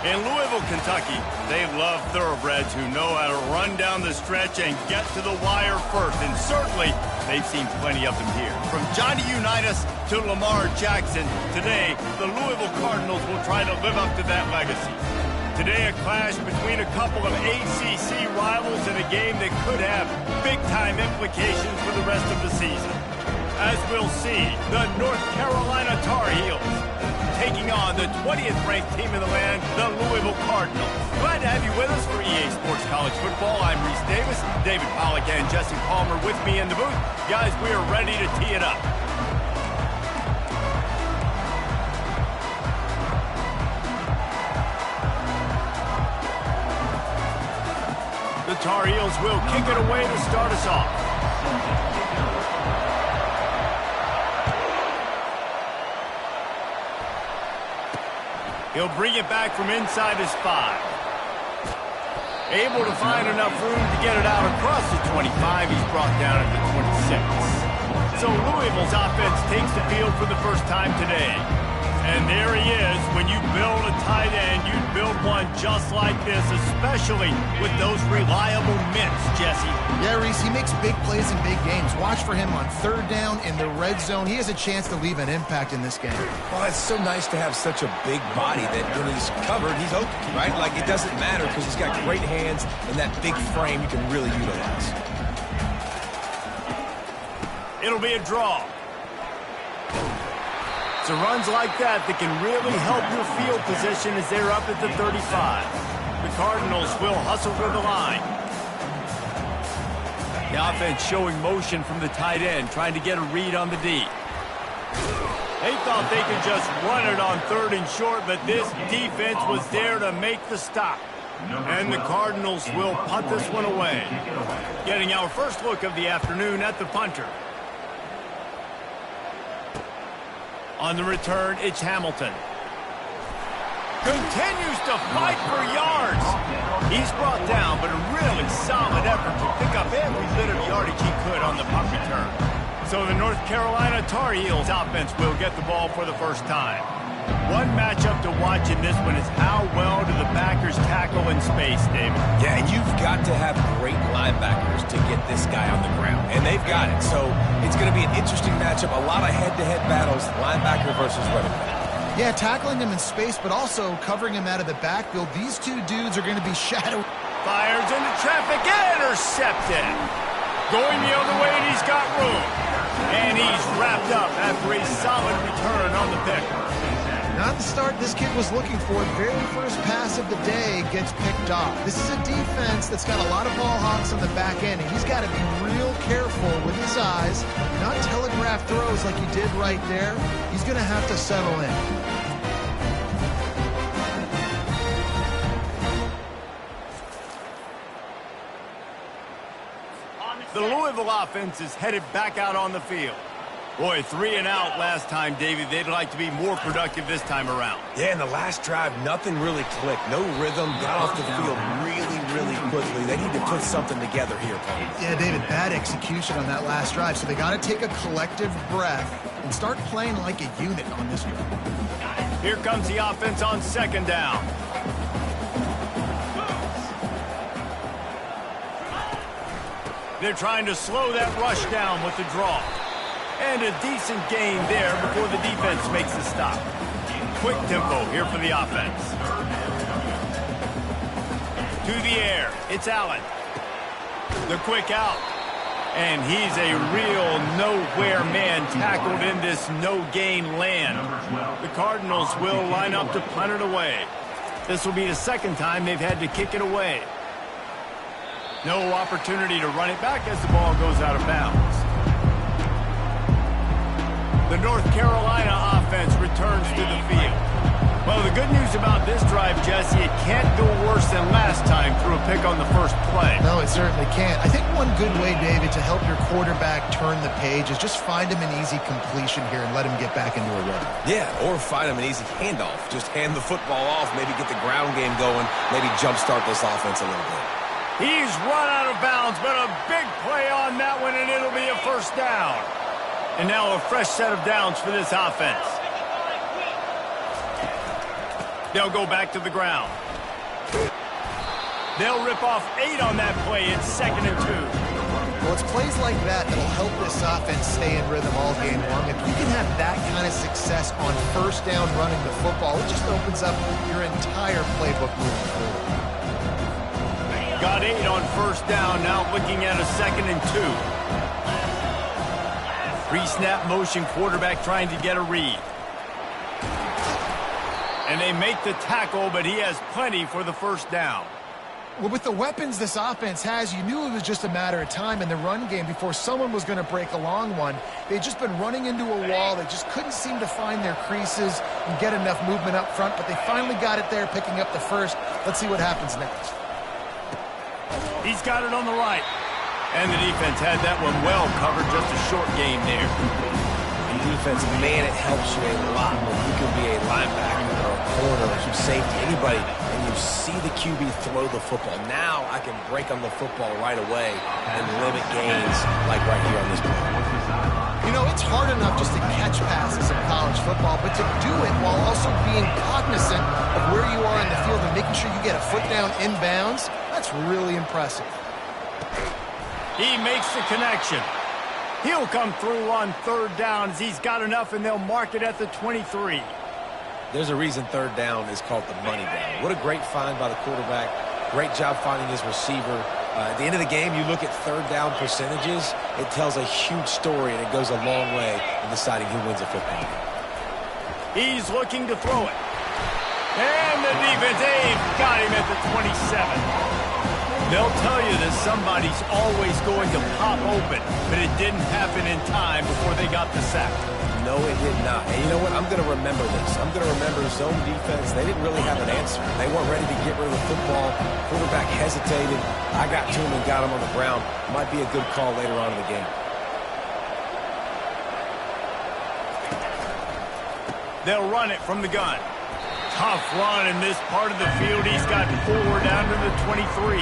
In Louisville, Kentucky, they love thoroughbreds who know how to run down the stretch and get to the wire first. And certainly, they've seen plenty of them here. From Johnny Unitas to Lamar Jackson, today, the Louisville Cardinals will try to live up to that legacy. Today, a clash between a couple of ACC rivals in a game that could have big-time implications for the rest of the season. As we'll see, the North Carolina Tar Heels taking on the 20th ranked team in the land, the Louisville Cardinals. Glad to have you with us for EA Sports College Football. I'm Reese Davis, David Pollack and Jesse Palmer with me in the booth. Guys, we are ready to tee it up. The Tar Heels will kick it away to start us off. He'll bring it back from inside his 5. Able to find enough room to get it out across the 25. He's brought down at the 26. So Louisville's offense takes the field for the first time today. And there he is. When you build a tight end, you build one just like this, especially with those reliable mitts, Jesse. Yeah, Reese, he makes big plays in big games. Watch for him on third down in the red zone. He has a chance to leave an impact in this game. Well, it's so nice to have such a big body that when he's covered, he's open, right? Like, it doesn't matter because he's got great hands and that big frame you can really utilize. It'll be a draw. It's runs like that can really help your field position as they're up at the 35. The Cardinals will hustle for the line. The offense showing motion from the tight end, trying to get a read on the D. They thought they could just run it on third and short, but this defense was there to make the stop. And the Cardinals will punt this one away. Getting our first look of the afternoon at the punter. On the return, it's Hamilton. Continues to fight for yards. He's brought down, but a really solid effort to pick up every bit of yardage he could on the punt return. So the North Carolina Tar Heels offense will get the ball for the first time. One matchup to watch in this one is how well do the backers tackle in space, David? Yeah, and you've got to have great linebackers to get this guy on the ground, and they've got it. So it's going to be an interesting matchup, a lot of head-to-head battles, linebacker versus running back. Yeah, tackling him in space, but also covering him out of the backfield. These two dudes are going to be shadowed. Fires into traffic, intercepted. Going the other way, and he's got room. And he's wrapped up after a solid return on the pick. Not the start this kid was looking for. Very first pass of the day gets picked off. This is a defense that's got a lot of ball hawks on the back end, and he's got to be real careful with his eyes, not telegraph throws like he did right there. He's going to have to settle in. The Louisville offense is headed back out on the field. Boy, 3 and out last time, David. They'd like to be more productive this time around. Yeah, in the last drive, nothing really clicked. No rhythm, got off the field really quickly. They need to put something together here, Paul. Yeah, David, bad execution on that last drive. So they got to take a collective breath and start playing like a unit on this drive. Here comes the offense on second down. They're trying to slow that rush down with the draw. And a decent gain there before the defense makes the stop. Quick tempo here for the offense. To the air, it's Allen. The quick out. And he's a real nowhere man tackled in this no-gain land. The Cardinals will line up to punt it away. This will be the second time they've had to kick it away. No opportunity to run it back as the ball goes out of bounds. The North Carolina offense returns to the field. Well, the good news about this drive, Jesse, it can't go worse than last time through a pick on the first play. No, it certainly can't. I think one good way, David, to help your quarterback turn the page is just find him an easy completion here and let him get back into a rhythm. Yeah, or find him an easy handoff. Just hand the football off, maybe get the ground game going, maybe jumpstart this offense a little bit. He's run out of bounds, but a big play on that one, and it'll be a first down. And now a fresh set of downs for this offense. They'll go back to the ground. They'll rip off 8 on that play. It's 2nd and 2. Well, it's plays like that that'll help this offense stay in rhythm all game long. If you can have that kind of success on first down running the football, it just opens up your entire playbook moving forward. Got 8 on first down, now looking at a 2nd and 2. Pre-snap motion, quarterback trying to get a read. And they make the tackle, but he has plenty for the first down. Well, with the weapons this offense has, you knew it was just a matter of time in the run game before someone was going to break a long one. They'd just been running into a wall. They just couldn't seem to find their creases and get enough movement up front, but they finally got it there, picking up the first. Let's see what happens next. He's got it on the right. And the defense had that one well covered, just a short game there. And defense, man, it helps you a lot when you can be a linebacker or a corner or some safety, anybody, and you see the QB throw the football. Now I can break on the football right away and limit gains like right here on this play. You know, it's hard enough just to catch passes in college football, but to do it while also being cognizant of where you are in the field and making sure you get a foot down inbounds, that's really impressive. He makes the connection. He'll come through on 3rd down as he's got enough, and they'll mark it at the 23. There's a reason 3rd down is called the money down. What a great find by the quarterback. Great job finding his receiver. At the end of the game, you look at 3rd down percentages. It tells a huge story, and it goes a long way in deciding who wins a football game. He's looking to throw it. And the defense, they've got him at the 27. They'll tell you that somebody's always going to pop open, but it didn't happen in time before they got the sack. No, it did not. And you know what? I'm going to remember this. I'm going to remember zone defense. They didn't really have an answer. They weren't ready to get rid of the football. Quarterback hesitated. I got to him and got him on the ground. Might be a good call later on in the game. They'll run it from the gun. Tough run in this part of the field. He's got 4 down to the 23.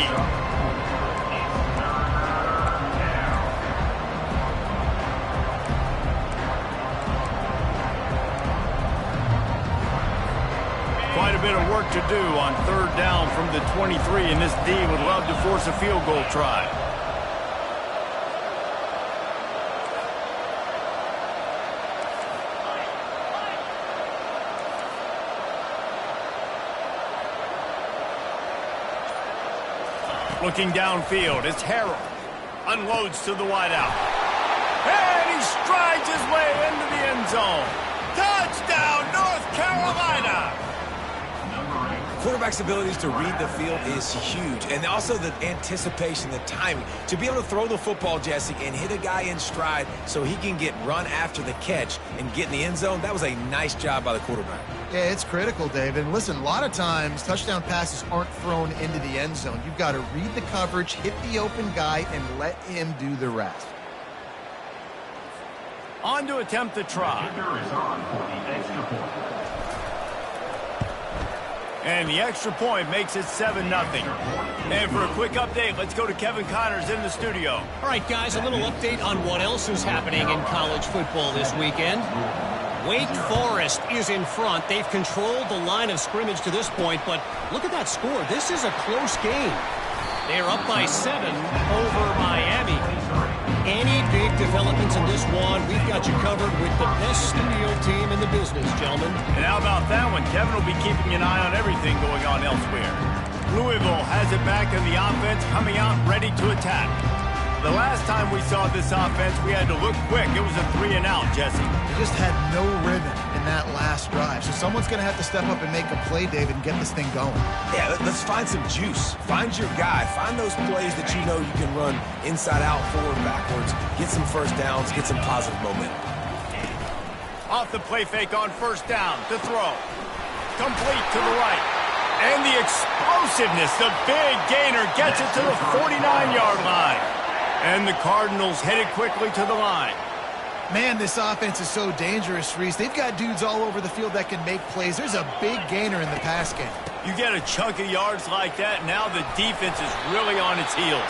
Quite a bit of work to do on 3rd down from the 23, and this D would love to force a field goal try. Looking downfield, it's Harrell. Unloads to the wideout. And he strides his way into the end zone. Touchdown, North Carolina! Quarterback's abilities to read the field is huge. And also the anticipation, the timing. To be able to throw the football, Jesse, and hit a guy in stride so he can get run after the catch and get in the end zone, that was a nice job by the quarterback. Yeah, it's critical, David. And listen, a lot of times touchdown passes aren't thrown into the end zone. You've got to read the coverage, hit the open guy, and let him do the rest. On to attempt the try. And the extra point makes it 7-0. And for a quick update, let's go to Kevin Connors in the studio. All right, guys, a little update on what else is happening in college football this weekend. Wake Forest is in front. They've controlled the line of scrimmage to this point, but look at that score. This is a close game. They're up by 7 over Miami. Any big developments in this one, we've got you covered with the best studio team in the business, gentlemen. And how about that one? Kevin will be keeping an eye on everything going on elsewhere. Louisville has it back in the offense, coming out ready to attack. The last time we saw this offense, we had to look quick. It was a 3-and-out, Jesse. They just had no rhythm in that last drive. So someone's going to have to step up and make a play, David, and get this thing going. Yeah, let's find some juice. Find your guy. Find those plays that you know you can run inside out, forward, backwards, get some first downs, get some positive momentum. Off the play fake on first down. The throw. Complete to the right. And the explosiveness, the big gainer gets it to the 49-yard line. And the Cardinals headed quickly to the line. Man, this offense is so dangerous, Reese. They've got dudes all over the field that can make plays. There's a big gainer in the pass game. You get a chunk of yards like that, now the defense is really on its heels.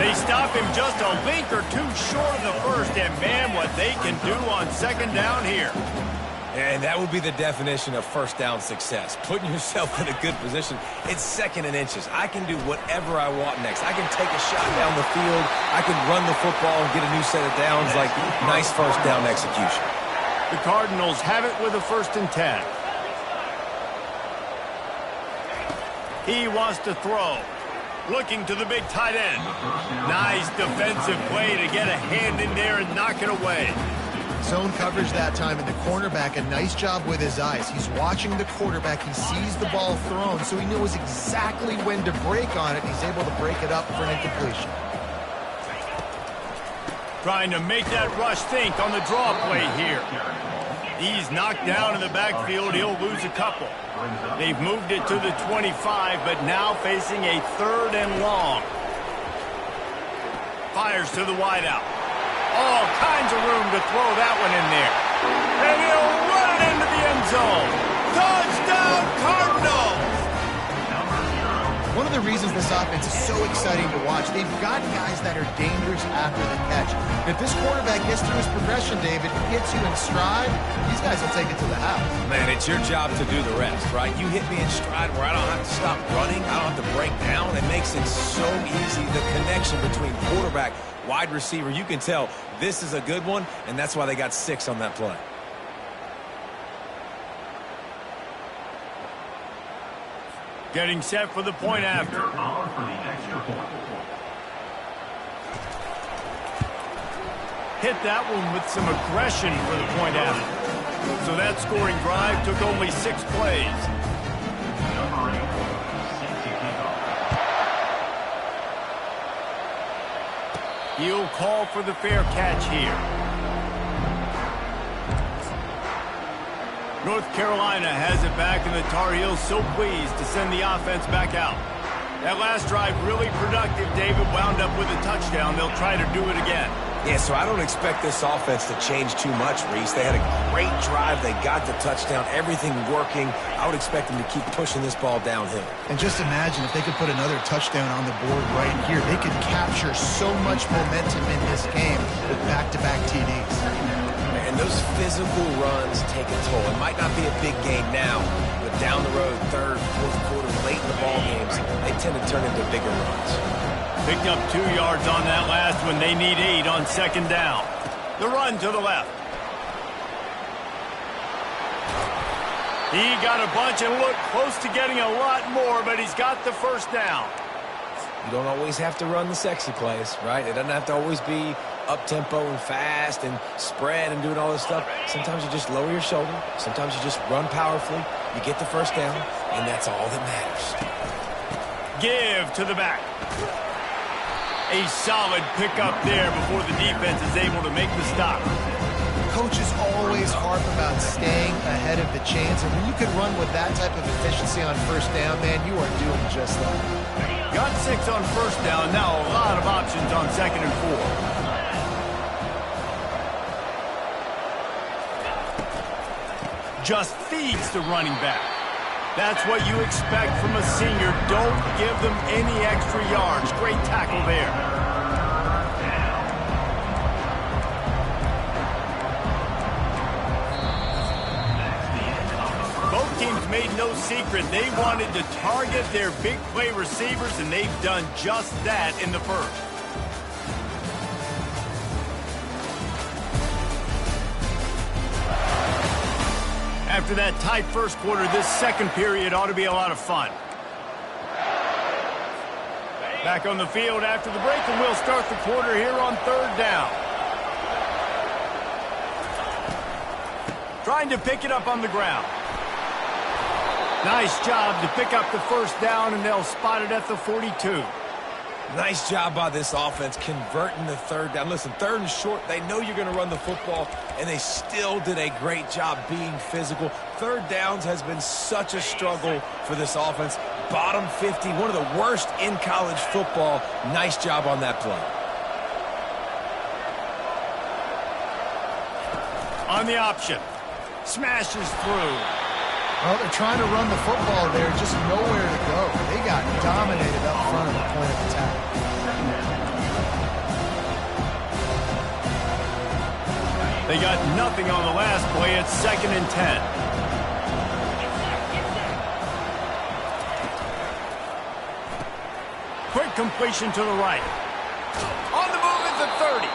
They stop him just a link or two short of the first, and man, what they can do on 2nd down here. And that would be the definition of first down success. Putting yourself in a good position. It's second and inches. I can do whatever I want next. I can take a shot down the field. I can run the football and get a new set of downs. Like, nice first down execution. The Cardinals have it with a 1st and 10. He wants to throw. Looking to the big tight end. Nice defensive play to get a hand in there and knock it away. Zone coverage that time, and the cornerback, a nice job with his eyes. He's watching the quarterback. He sees the ball thrown, so he knows exactly when to break on it. He's able to break it up for an incompletion. Trying to make that rush think on the draw play here. He's knocked down in the backfield. He'll lose a couple. They've moved it to the 25, but now facing a 3rd and long. Fires to the wideout. All kinds of room to throw that one in there. And he'll run it into the end zone. Touchdown, Cardinals! One of the reasons this offense is so exciting to watch, they've got guys that are dangerous after the catch. If this quarterback gets through his progression, David, gets you in stride, these guys will take it to the house. Man, it's your job to do the rest, right? You hit me in stride where I don't have to stop running. I don't have to break down. It makes it so easy. The connection between quarterback, wide receiver, you can tell this is a good one, and that's why they got 6 on that play. Getting set for the point after. Hit that one with some aggression for the point after. So that scoring drive took only 6 plays. He'll call for the fair catch here. North Carolina has it back, and the Tar Heels so pleased to send the offense back out. That last drive really productive. David wound up with a touchdown. They'll try to do it again. Yeah, so I don't expect this offense to change too much, Reese. They had a great drive. They got the touchdown. Everything working. I would expect them to keep pushing this ball downhill. And just imagine if they could put another touchdown on the board right here. They could capture so much momentum in this game with back-to-back TDs. And those physical runs take a toll. It might not be a big game now, but down the road, 3rd, 4th quarter, late in the ball games, they tend to turn into bigger runs. Picked up 2 yards on that last one. They need 8 on 2nd down. The run to the left. He got a bunch and looked close to getting a lot more, but he's got the 1st down. You don't always have to run the sexy plays, right? It doesn't have to always be up-tempo and fast and spread and doing all this stuff. Sometimes you just lower your shoulder. Sometimes you just run powerfully. You get the 1st down, and that's all that matters. Give to the back. A solid pickup there before the defense is able to make the stop. Coaches always harp about staying ahead of the chains, and when you can run with that type of efficiency on 1st down, man, you are doing just that. Got 6 on 1st down. Now a lot of options on 2nd and 4. Just feeds the running back. That's what you expect from a senior. Don't give them any extra yards. Great tackle there. Both teams made no secret. They wanted to target their big play receivers, and they've done just that in the 1st. After that tight 1st quarter, this 2nd period ought to be a lot of fun. Back on the field after the break, and we'll start the quarter here on 3rd down. Trying to pick it up on the ground. Nice job to pick up the 1st down, and they'll spot it at the 42. Nice job by this offense converting the 3rd down. Listen, 3rd and short, they know you're going to run the football, and they still did a great job being physical. 3rd downs has been such a struggle for this offense. Bottom 50, one of the worst in college football. Nice job on that play. On the option. Smashes through. Well, they're trying to run the football there, just nowhere to go. They got dominated up front of the point of attack. They got nothing on the last play. It's 2nd and 10. Quick completion to the right. On the move at the 30.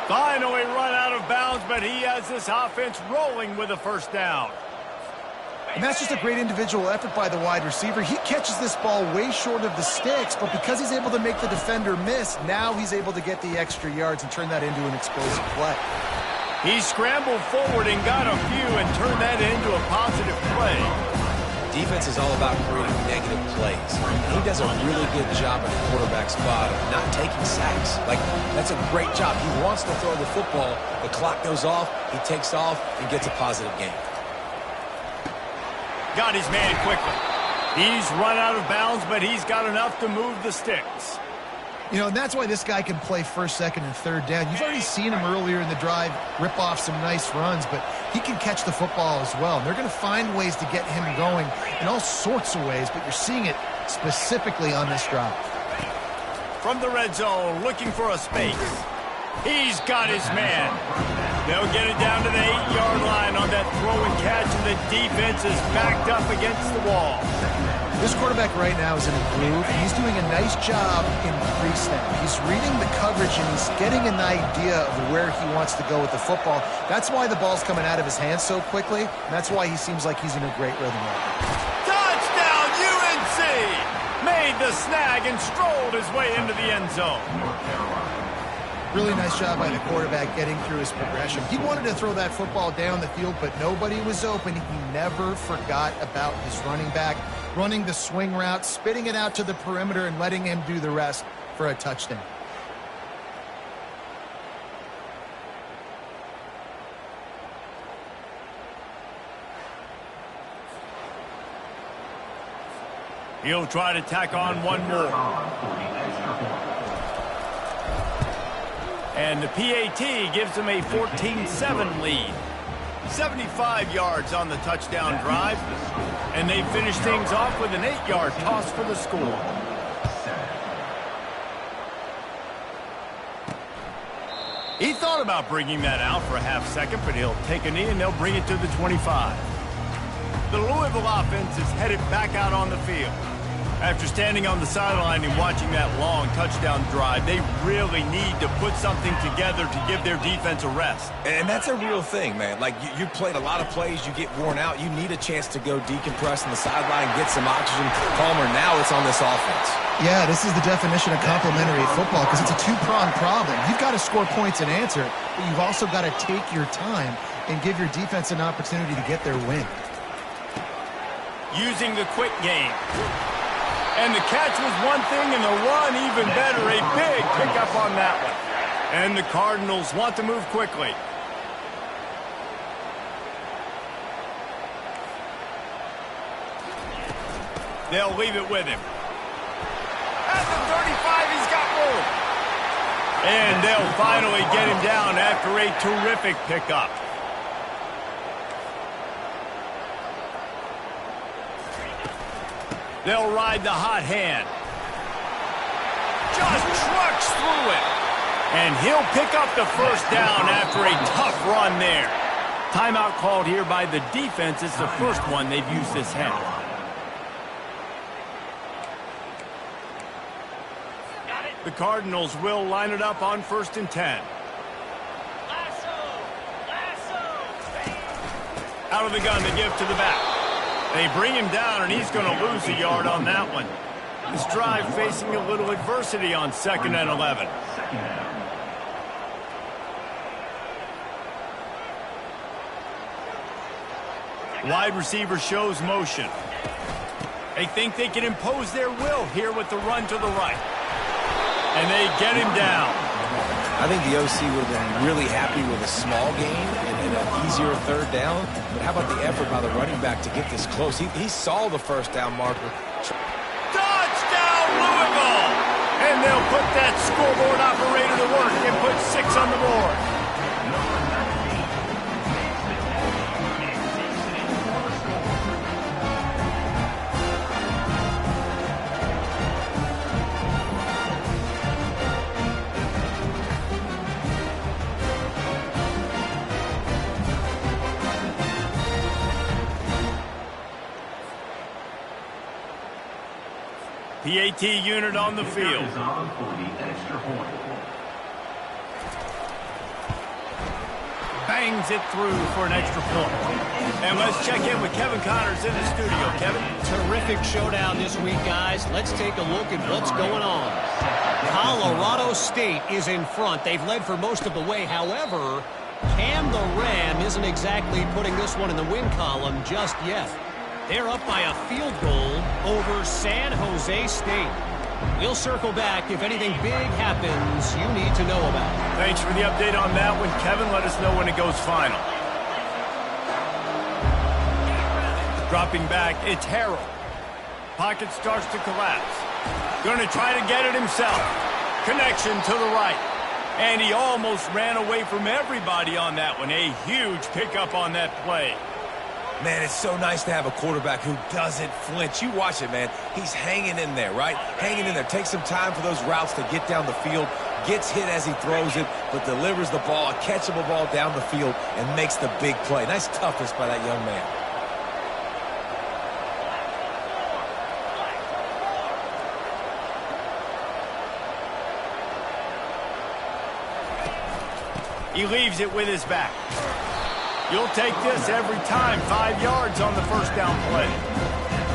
Finally run out of bounds, but he has this offense rolling with a first down. And that's just a great individual effort by the wide receiver. He catches this ball way short of the sticks, but because he's able to make the defender miss, now he's able to get the extra yards and turn that into an explosive play. He scrambled forward and got a few and turned that into a positive play. Defense is all about creating negative plays. He does a really good job at the quarterback spot of not taking sacks. Like, that's a great job. He wants to throw the football. The clock goes off. He takes off and gets a positive gain. Got his man quickly. He's run out of bounds, but he's got enough to move the sticks. You know, and that's why this guy can play first, second, and third down. You've already seen him earlier in the drive rip off some nice runs, but he can catch the football as well. And they're going to find ways to get him going in all sorts of ways, but you're seeing it specifically on this drive. From the red zone, looking for a space. He's got his man. They'll get it down to the 8-yard line on that throw and catch, and the defense is backed up against the wall. This quarterback right now is in a groove, and he's doing a nice job in pre-snap. He's reading the coverage, and he's getting an idea of where he wants to go with the football. That's why the ball's coming out of his hands so quickly, and that's why he seems like he's in a great rhythm right now. Touchdown, UNC! Made the snag and strolled his way into the end zone. Really nice job by the quarterback getting through his progression. He wanted to throw that football down the field, but nobody was open. He never forgot about his running back, running the swing route, spitting it out to the perimeter, and letting him do the rest for a touchdown. He'll try to tack on one more. And the PAT gives them a 14-7 lead. 75 yards on the touchdown drive. And they finish things off with an 8-yard toss for the score. He thought about bringing that out for a half second, but he'll take a knee and they'll bring it to the 25. The Louisville offense is headed back out on the field. After standing on the sideline and watching that long touchdown drive, they really need to put something together to give their defense a rest. And that's a real thing, man. Like, you played a lot of plays, you get worn out, you need a chance to go decompress on the sideline, get some oxygen. Palmer, now it's on this offense. Yeah, this is the definition of complementary football because it's a two-pronged problem. You've got to score points and answer, but you've also got to take your time and give your defense an opportunity to get their win. Using the quick game. And the catch was one thing, and the run even better. A big pickup on that one. And the Cardinals want to move quickly. They'll leave it with him. At the 35, he's got room. And they'll finally get him down after a terrific pickup. They'll ride the hot hand. Just trucks through it. And he'll pick up the first down after a tough run there. Timeout called here by the defense. It's the first one they've used this half. The Cardinals will line it up on 1st and 10. Out of the gun, they give to the back. They bring him down, and he's going to lose a yard on that one. This drive facing a little adversity on 2nd and 11. Wide receiver shows motion. They think they can impose their will here with the run to the right. And they get him down. I think the OC would have been really happy with a small gain and an easier 3rd down. But how about the effort by the running back to get this close? He saw the 1st down marker. Touchdown, Louisville! And they'll put that scoreboard operator to work and put 6 on the board. PAT unit on the field. Bangs it through for an extra point. And let's check in with Kevin Connors in the studio. Kevin? Terrific showdown this week, guys. Let's take a look at what's going on. Colorado State is in front. They've led for most of the way. However, Cam the Ram isn't exactly putting this one in the win column just yet. They're up by a field goal over San Jose State. We'll circle back if anything big happens you need to know about. Thanks for the update on that one, Kevin. Let us know when it goes final. Dropping back, it's Harrell. Pocket starts to collapse. Going to try to get it himself. Connection to the right. And he almost ran away from everybody on that one. A huge pickup on that play. Man, it's so nice to have a quarterback who doesn't flinch. You watch it, man. He's hanging in there, right? Hanging in there. Takes some time for those routes to get down the field. Gets hit as he throws it, but delivers the ball, a catchable ball down the field, and makes the big play. Nice toughness by that young man. He leaves it with his back. You'll take this every time. 5 yards on the first down play.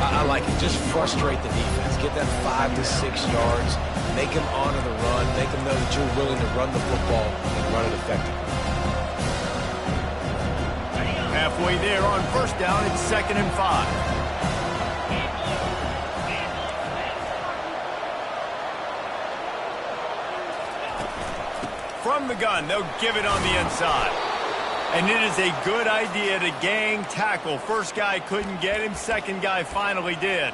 I like it. Just frustrate the defense. Get that 5 to 6 yards. Make them honor the run. Make them know that you're willing to run the football and run it effectively. Halfway there on first down, it's 2nd and 5. From the gun, they'll give it on the inside. And it is a good idea to gang tackle. First guy couldn't get him. Second guy finally did.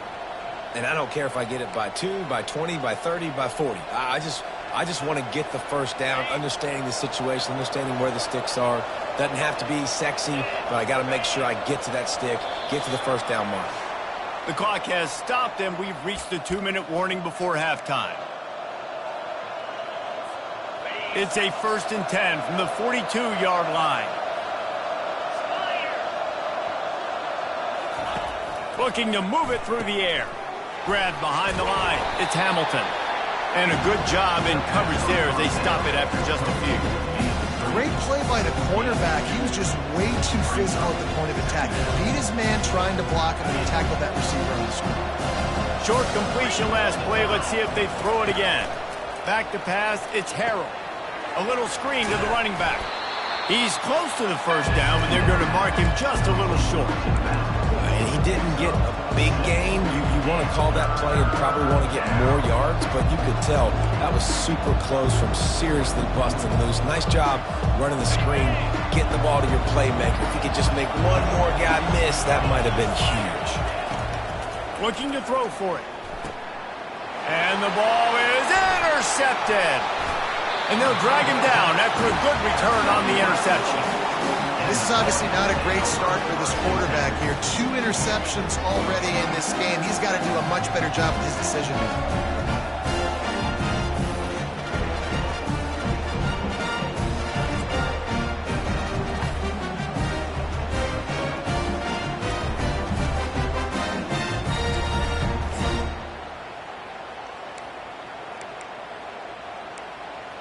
And I don't care if I get it by 2, by 20, by 30, by 40. I just want to get the first down, understanding the situation, understanding where the sticks are. Doesn't have to be sexy, but I got to make sure I get to that stick, get to the first down mark. The clock has stopped, and we've reached the 2-minute warning before halftime. It's a 1st and 10 from the 42-yard line. Looking to move it through the air. Grabbed behind the line. It's Hamilton. And a good job in coverage there as they stop it after just a few. Great play by the cornerback. He was just way too physical at the point of attack. He beat his man trying to block him, and he tackled that receiver on the screen. Short completion last play. Let's see if they throw it again. Back to pass. It's Harrell. A little screen to the running back. He's close to the first down, but they're going to mark him just a little short. And he didn't get a big gain. You want to call that play and probably want to get more yards, but you could tell that was super close from seriously busting loose. Nice job running the screen, getting the ball to your playmaker. If you could just make one more guy miss, that might have been huge. Looking to throw for it. And the ball is intercepted. And they'll drag him down after a good return on the interception. This is obviously not a great start for this quarterback here. 2 interceptions already in this game. He's got to do a much better job with his decision-making.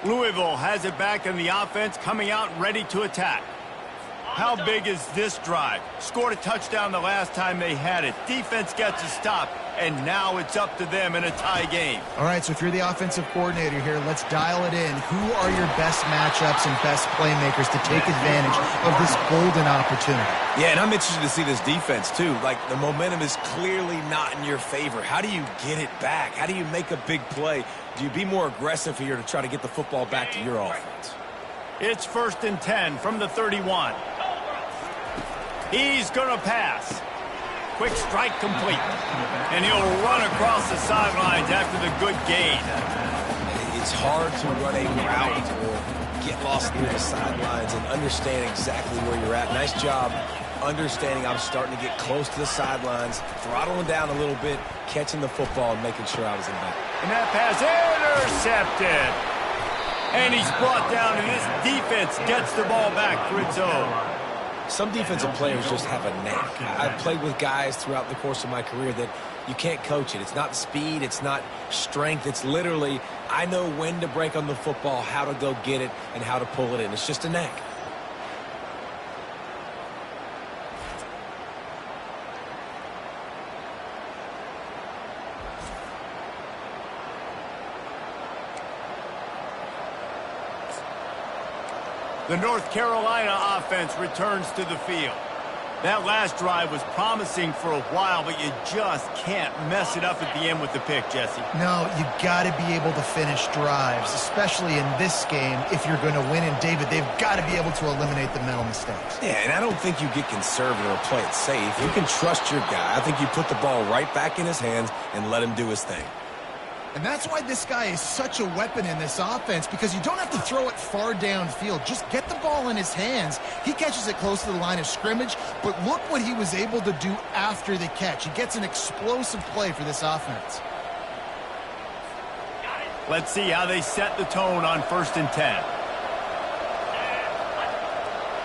Louisville has it back in the offense, coming out ready to attack. How big is this drive? Scored a touchdown the last time they had it. Defense gets a stop, and now it's up to them in a tie game. All right, so if you're the offensive coordinator here, let's dial it in. Who are your best matchups and best playmakers to take advantage of this golden opportunity? Yeah, and I'm interested to see this defense, too. Like, the momentum is clearly not in your favor. How do you get it back? How do you make a big play? Do you be more aggressive here to try to get the football back to your offense? It's 1st and 10 from the 31. He's going to pass. Quick strike complete. And he'll run across the sidelines after the good gain. It's hard to run a route or get lost near the sidelines and understand exactly where you're at. Nice job understanding I'm starting to get close to the sidelines, throttling down a little bit, catching the football and making sure I was in back. And that pass intercepted. And he's brought down, and this defense gets the ball back for its own. Some defensive players just have a knack. I've played with guys throughout the course of my career that you can't coach it. It's not speed, it's not strength. It's literally, I know when to break on the football, how to go get it, and how to pull it in. It's just a knack. The North Carolina offense returns to the field. That last drive was promising for a while, but you just can't mess it up at the end with the pick, Jesse. No, you got to be able to finish drives, especially in this game if you're going to win. And, David, they've got to be able to eliminate the mental mistakes. Yeah, and I don't think you get conservative or play it safe. You can trust your guy. I think you put the ball right back in his hands and let him do his thing. And that's why this guy is such a weapon in this offense, because you don't have to throw it far downfield. Just get the ball in his hands. He catches it close to the line of scrimmage, but look what he was able to do after the catch. He gets an explosive play for this offense. Let's see how they set the tone on 1st and 10.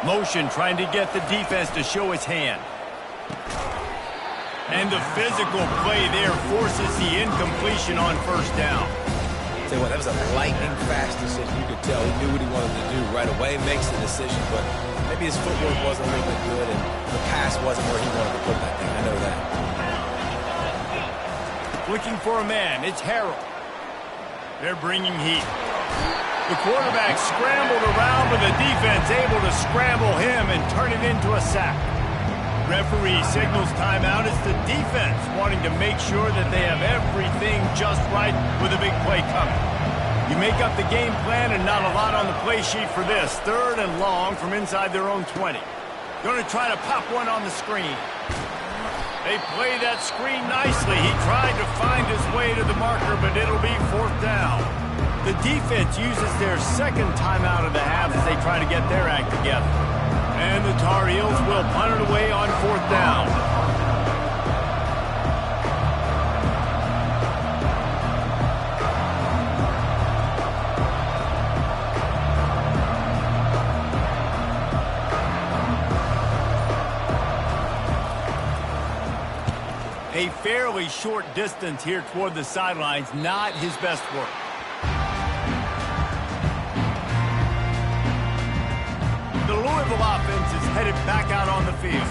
Motion trying to get the defense to show its hand. And the physical play there forces the incompletion on 1st down. Tell you what, that was a lightning-fast decision. You could tell he knew what he wanted to do right away, makes the decision, but maybe his footwork wasn't a little bit good and the pass wasn't where he wanted to put that thing. I know that. Looking for a man, it's Harrell. They're bringing heat. The quarterback scrambled around, but the defense able to scramble him and turn it into a sack. Referee signals timeout. It's the defense wanting to make sure that they have everything just right with a big play coming. You make up the game plan and not a lot on the play sheet for this. 3rd and long from inside their own 20. Going to try to pop one on the screen. They play that screen nicely. He tried to find his way to the marker, but it'll be 4th down. The defense uses their 2nd timeout of the half as they try to get their act together. And the Tar Heels will punt it away on 4th down. A fairly short distance here toward the sidelines, not his best work. The Louisville offense is headed back out on the field.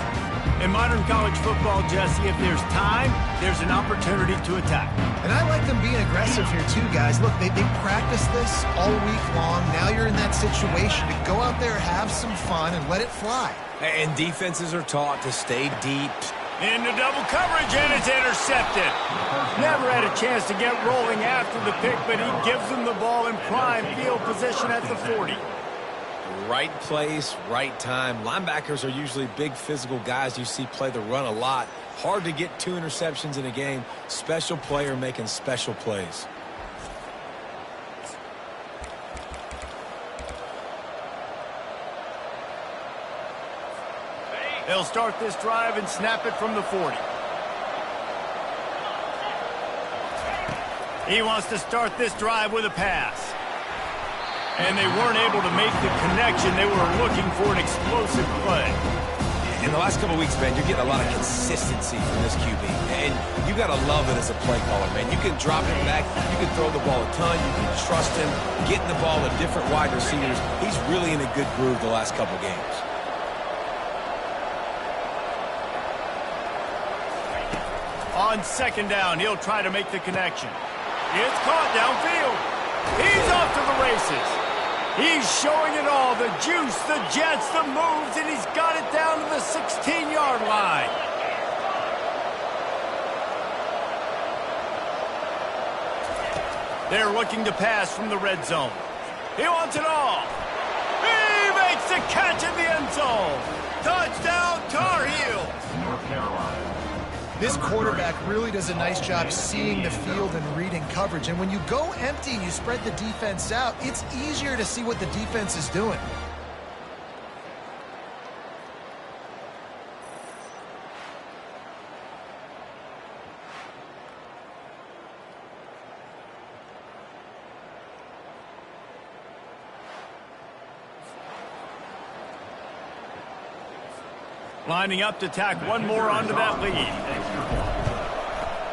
In modern college football, Jesse, if there's time, there's an opportunity to attack. And I like them being aggressive here too, guys. Look, they practice this all week long. Now you're in that situation to go out there, have some fun, and let it fly. And defenses are taught to stay deep. Into double coverage, and it's intercepted. Never had a chance to get rolling after the pick, but he gives them the ball in prime field position at the 40. Right place, right time. Linebackers are usually big physical guys you see play the run a lot. Hard to get 2 interceptions in a game. Special player making special plays. They'll start this drive and snap it from the 40. He wants to start this drive with a pass. And they weren't able to make the connection. They were looking for an explosive play. In the last couple of weeks, man, you're getting a lot of consistency from this QB. And you got to love it as a play caller, man. You can drop it back. You can throw the ball a ton. You can trust him. Getting the ball to different wide receivers. He's really in a good groove the last couple of games. On 2nd down, he'll try to make the connection. It's caught downfield. He's off to the races. He's showing it all, the juice, the jets, the moves, and he's got it down to the 16-yard line. They're looking to pass from the red zone. He wants it all. He makes the catch in the end zone. Touchdown, Tar Heels. North Carolina. This quarterback really does a nice job seeing the field and reading coverage. And when you go empty and you spread the defense out, it's easier to see what the defense is doing. Lining up to tack one more onto that lead.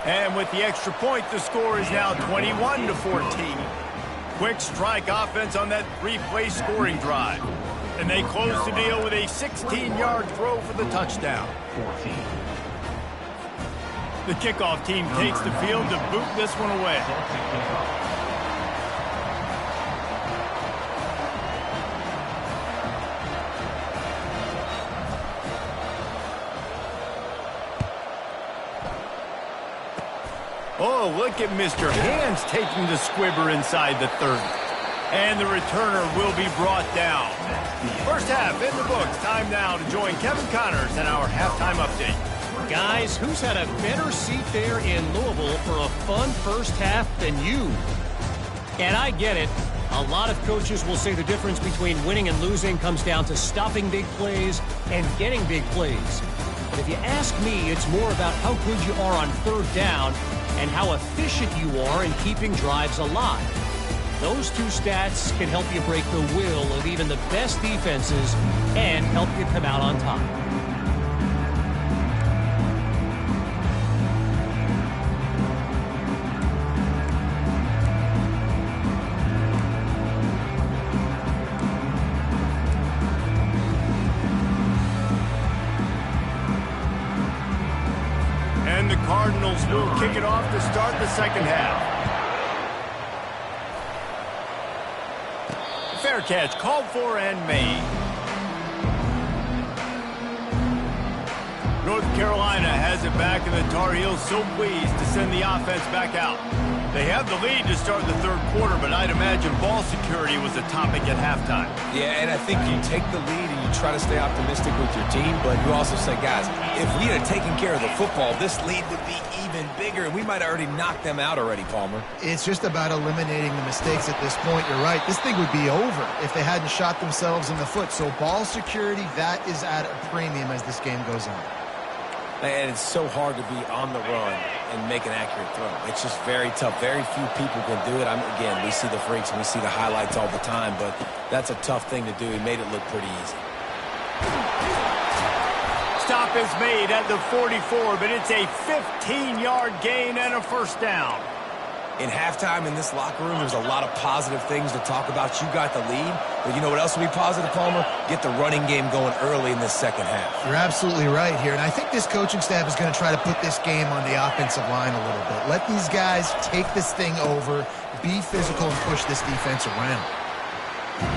And with the extra point, the score is now 21-14. Quick strike offense on that three-play scoring drive. And they close the deal with a 16-yard throw for the touchdown. The kickoff team takes the field to boot this one away. Oh, look at Mr. Hands taking the squibber inside the 30. And the returner will be brought down. First half in the books. Time now to join Kevin Connors in our halftime update. Guys, who's had a better seat there in Louisville for a fun first half than you? And I get it. A lot of coaches will say the difference between winning and losing comes down to stopping big plays and getting big plays. But if you ask me, it's more about how good you are on third down and how efficient you are in keeping drives alive. Those two stats can help you break the will of even the best defenses and help you come out on top. And the Cardinals will kick it off to start the second half. Fair catch called for and made. North Carolina has it back, and the Tar Heels so pleased to send the offense back out. They have the lead to start the third quarter, but I'd imagine ball security was a topic at halftime. Yeah, and I think you take the lead and you try to stay optimistic with your team, but you also say, guys, if we had taken care of the football, this lead would be even bigger, and we might have already knocked them out already, Palmer. It's just about eliminating the mistakes at this point. You're right. This thing would be over if they hadn't shot themselves in the foot. So ball security, that is at a premium as this game goes on. And it's so hard to be on the run and make an accurate throw. It's just very tough. Very few people can do it. Again, we see the freaks and we see the highlights all the time, but that's a tough thing to do. He made it look pretty easy. Stop is made at the 44, but it's a 15-yard gain and a first down. In halftime in this locker room, there's a lot of positive things to talk about. You got the lead, but you know what else will be positive, Palmer? Get the running game going early in this second half. You're absolutely right here, and I think this coaching staff is going to try to put this game on the offensive line a little bit. Let these guys take this thing over, be physical, and push this defense around.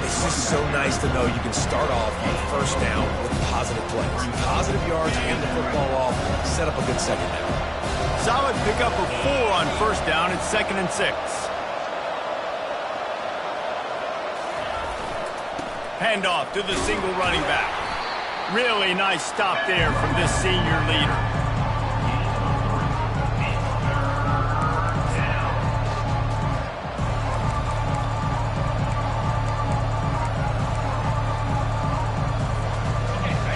It's just so nice to know you can start off on first down with positive plays. Positive yards, hand the football off, set up a good second half. Solid pickup of 4 on first down. It's 2nd and 6. Handoff to the single running back. Really nice stop there from this senior leader.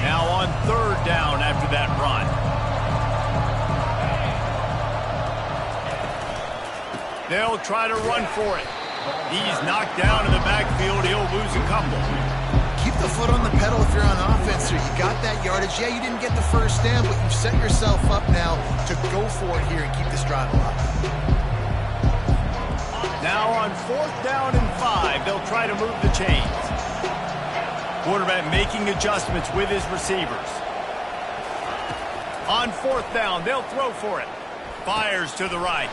Now on third down after that run. They'll try to run for it. He's knocked down in the backfield. He'll lose a couple. Keep the foot on the pedal if you're on offense here. You got that yardage. Yeah, you didn't get the first down, but you've set yourself up now to go for it here and keep this drive alive. Now on 4th down and 5, they'll try to move the chains. Quarterback making adjustments with his receivers. On 4th down, they'll throw for it. Fires to the right.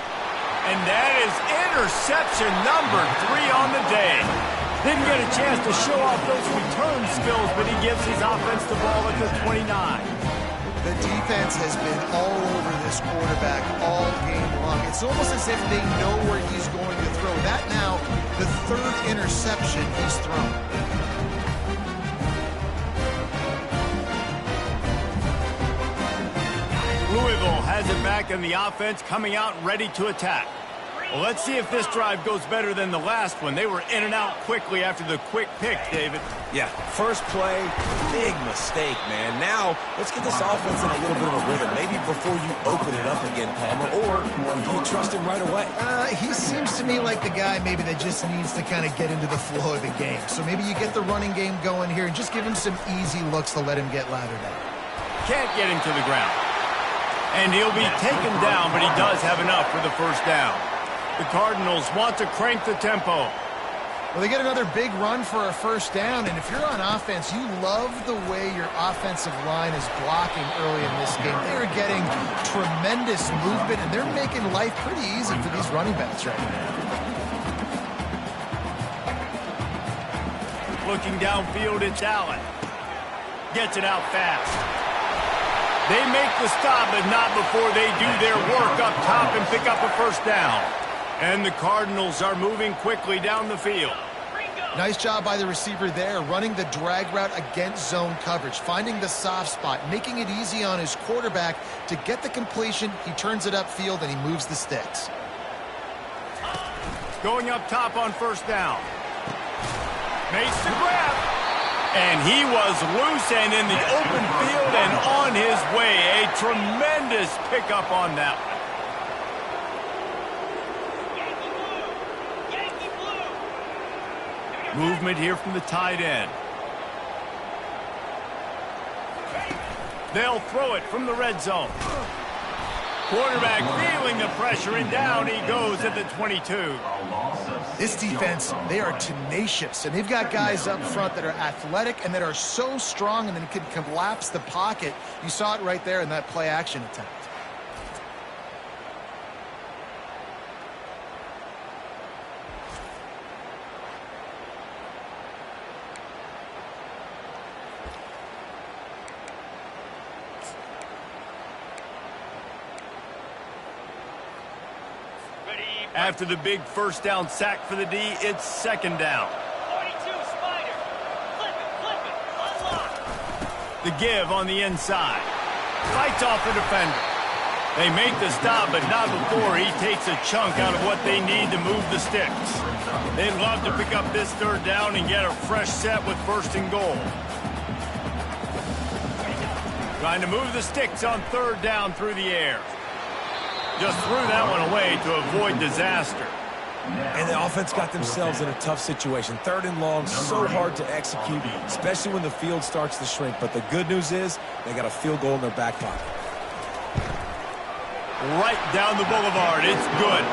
And that is interception number 3 on the day. Didn't get a chance to show off those return skills, but he gives his offense the ball at the 29. The defense has been all over this quarterback all game long. It's almost as if they know where he's going to throw. That now, the 3rd interception he's thrown. Louisville has it back, and the offense coming out ready to attack. Well, let's see if this drive goes better than the last one. They were in and out quickly after the quick pick, David. Yeah, first play, big mistake, man. Now, let's get this offense in a little bit of a rhythm. Maybe before you open it up again, Palmer, or do you trust him right away? He seems to me like the guy maybe that just needs to kind of get into the flow of the game. So maybe you get the running game going here and just give him some easy looks to let him get lathered up. Can't get him to the ground. And he'll be taken down, but he does have enough for the first down. The Cardinals want to crank the tempo. Well, they get another big run for a first down, and if you're on offense, you love the way your offensive line is blocking early in this game. They are getting tremendous movement, and they're making life pretty easy for these running backs right now. Looking downfield, it's Allen. Gets it out fast. They make the stop, but not before they do their work up top and pick up a first down. And the Cardinals are moving quickly down the field. Nice job by the receiver there, running the drag route against zone coverage, finding the soft spot, making it easy on his quarterback to get the completion. He turns it upfield, and he moves the sticks. Going up top on first down. Makes the grab. And he was loose and in the open field and on his way. A tremendous pickup on that one. Movement here from the tight end. They'll throw it from the red zone. Quarterback feeling the pressure, and down he goes at the 22. This defense, they are tenacious, and they've got guys up front that are athletic and that are so strong and then can collapse the pocket. You saw it right there in that play-action attempt. After the big first down sack for the D, it's second down. 42, Spider. Flip it, unlock. The give on the inside. Fights off the defender. They make the stop, but not before he takes a chunk out of what they need to move the sticks. They'd love to pick up this third down and get a fresh set with first and goal. Trying to move the sticks on third down through the air. Just threw that one away to avoid disaster. And the offense got themselves in a tough situation. Third and long, so hard to execute, especially when the field starts to shrink. But the good news is they got a field goal in their back pocket. Right down the boulevard. It's good.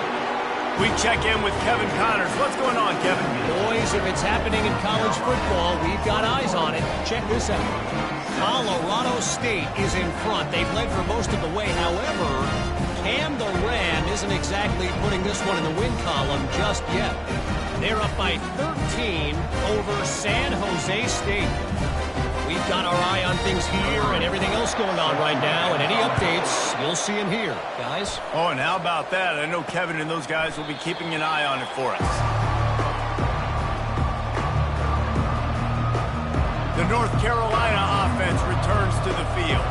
We check in with Kevin Connors. What's going on, Kevin? Boys, if it's happening in college football, we've got eyes on it. Check this out. Colorado State is in front. They've led for most of the way. However, Cam the Ram isn't exactly putting this one in the win column just yet. They're up by 13 over San Jose State. We've got our eye on things here and everything else going on right now, and any updates you'll see in here, guys. Oh, and how about that? I know Kevin and those guys will be keeping an eye on it for us. The North Carolina offense returns to the field.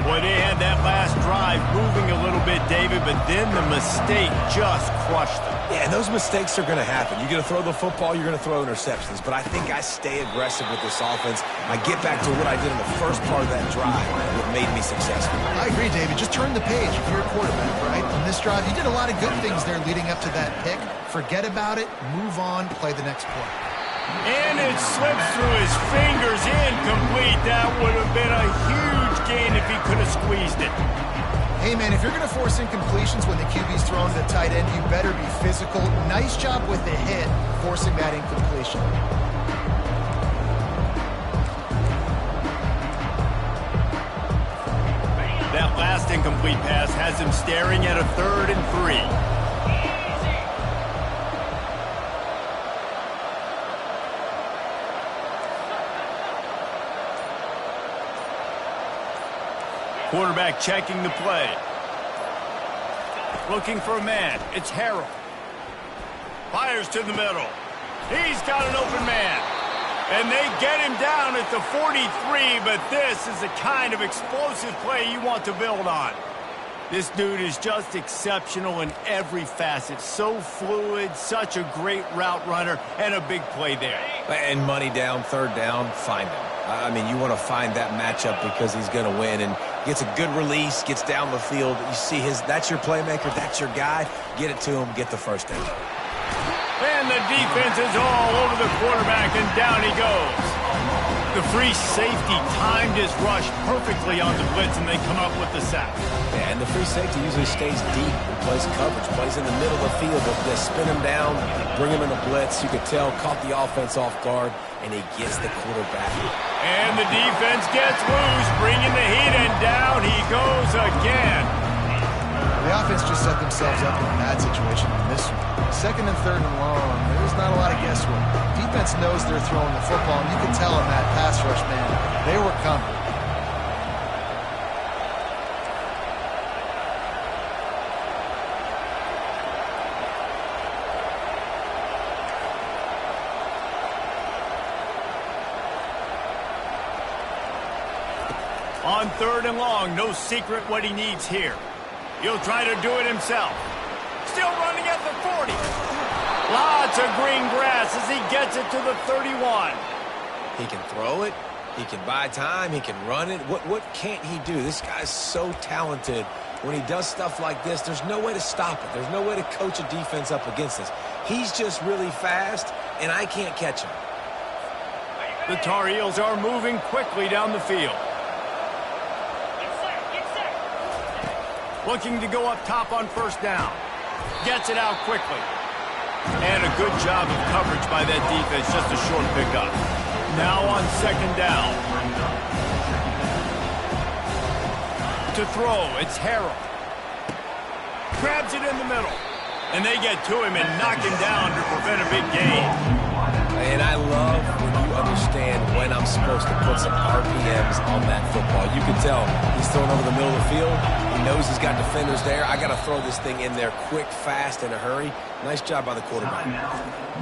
Boy, they had that last drive moving a little bit, David, but then the mistake just crushed them. Yeah, and those mistakes are going to happen. You're going to throw the football, you're going to throw interceptions. But I think I stay aggressive with this offense. I get back to what I did in the first part of that drive, what made me successful. I agree, David. Just turn the page if you're a quarterback, right? On this drive, you did a lot of good things there leading up to that pick. Forget about it, move on, play the next play. And it slips through his fingers, incomplete. That would have been a huge gain if he could have squeezed it. Hey, man, if you're going to force incompletions when the QB's thrown to the tight end, you better be physical. Nice job with the hit, forcing that incompletion. That last incomplete pass has him staring at a 3rd and 3. Quarterback checking the play. Looking for a man. It's Harrell. Fires to the middle. He's got an open man. And they get him down at the 43, but this is the kind of explosive play you want to build on. This dude is just exceptional in every facet. So fluid, such a great route runner, and a big play there. And money down, third down, find him. I mean, you want to find that matchup because he's going to win, and gets a good release, gets down the field. You see that's your playmaker, that's your guy. Get it to him, get the first down. And the defense is all over the quarterback, and down he goes. The free safety timed his rush perfectly on the blitz, and they come up with the sack. Yeah, and the free safety usually stays deep and plays coverage, plays in the middle of the field. But they spin him down, bring him in a blitz. You could tell, caught the offense off guard, and he gets the quarterback. And the defense gets loose, bringing the heat, and down he goes again. The offense just set themselves up in a bad situation in this one. Second and third and long, there's not a lot of guesswork. Defense knows they're throwing the football, and you can tell in that pass rush, man, they were coming. On third and long, no secret what he needs here. He'll try to do it himself. Still running at the 40. Lots of green grass as he gets it to the 31. He can throw it. He can buy time. He can run it. What can't he do? This guy's so talented. When he does stuff like this, there's no way to stop it. There's no way to coach a defense up against this. He's just really fast, and I can't catch him. The Tar Heels are moving quickly down the field. Looking to go up top on first down. Gets it out quickly. And a good job of coverage by that defense. Just a short pickup. Now on second down. To throw, it's Harrell. Grabs it in the middle. And they get to him and knock him down to prevent a big gain. And I love when you understand when I'm supposed to put some RPMs on that football. You can tell he's throwing over the middle of the field. He knows he's got defenders there. I got to throw this thing in there quick, fast, in a hurry. Nice job by the quarterback.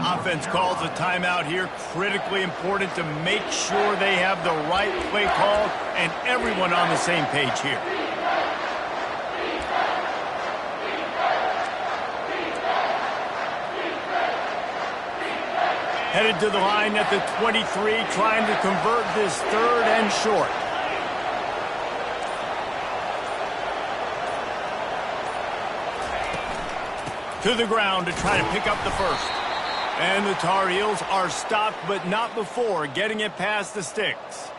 Offense calls a timeout here. Critically important to make sure they have the right play call and everyone on the same page here. Headed to the line at the 23, trying to convert this third and short. To the ground to try to pick up the first. And the Tar Heels are stopped, but not before getting it past the sticks.